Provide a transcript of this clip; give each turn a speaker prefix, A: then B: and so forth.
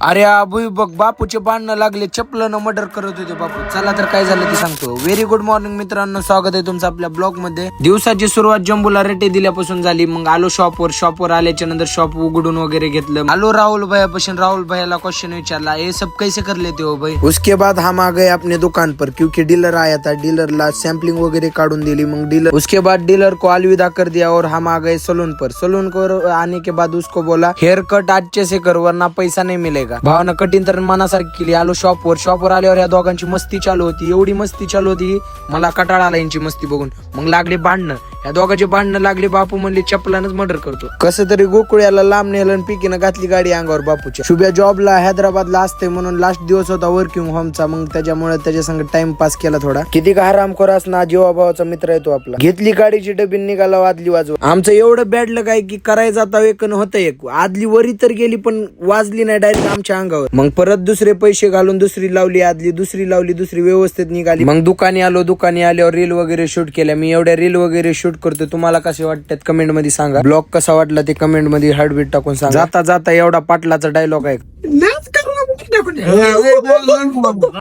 A: अरे अभुई बघ, बापूचे भांडणं लागले, चपलन मर्डर करत होते बापू. चला तर काय झालं ते सांगतो. व्हेरी गुड मॉर्निंग मित्रांनो, स्वागत आहे तुमचं आपल्या ब्लॉग मध्ये. दिवसाची सुरुवात जंबूला रेटे दिल्यापासून झाली. मग आलो शॉपवर आल्याच्या नंतर शॉप उघडून वगैरे घेतलं. आलो राहुल भैयापासून. राहुल भैयाला क्वेश्चन विचारला, ये सब कैसे कर लेते हो भाई. उसके बाद हम आ गए अपने दुकान पर, क्योंकि डीलर आया था. डीलरला सैम्पलिंग वगैरे काढून दिली. मग डीलर उसके बाद डीलर को अलविदा कर दिया और हम आ गए सलून पर. सलून को आने के बाद उसको बोला, हेयर कट अच्छे से कर वरना पैसा नहीं मिलेगा. भावानं कठीण तर मनासारखी केली. आलो शॉपवर आल्यावर या दोघांची मस्ती चालू होती. एवढी मस्ती चालू होती की मला कटाळा आला यांची मस्ती बघून. मग लागले भांडणं. या दोघांचे भांडणं लागले. बापू म्हणले चपलानच मर्डर करतो. कसं तरी गोकुळ्याला लांब नेलं आणि पिकीनं घातली गाडी अंगावर बापूच्या. शुभ्या जॉबला हैदराबादला असते म्हणून लास्ट दिवस होता वर्किंग होमचा. मग त्याच्यामुळे त्याच्या संग टाइमपास केला थोडा. किती का हरामखोर असणार, जीवाभावाचा मित्र आहे तो आपला. घेतली गाडीची डबी, निघाला वाजली वाजवा. आमचं एवढं बॅडलं काय की करायचं आता एक होतं एक. आदली वरी तर गेली पण वाजली नाही डायरेक्ट आमच्या अंगावर. मग परत दुसरे पैसे घालून दुसरी लावली. आदली दुसरी लावली, दुसरी व्यवस्थित निघाली. मग दुकानी आल्यावर रील वगैरे शूट केल्या. मी एवढ्या रील वगैरे शूट करतो. तुम्हाला कसे वाटतात कमेंट मध्ये सांगा. ब्लॉग कसा वाटला ते कमेंट मध्ये हार्टबीट टाकून सांगा. जाता एवढा पाटलाचा डायलॉग आहे.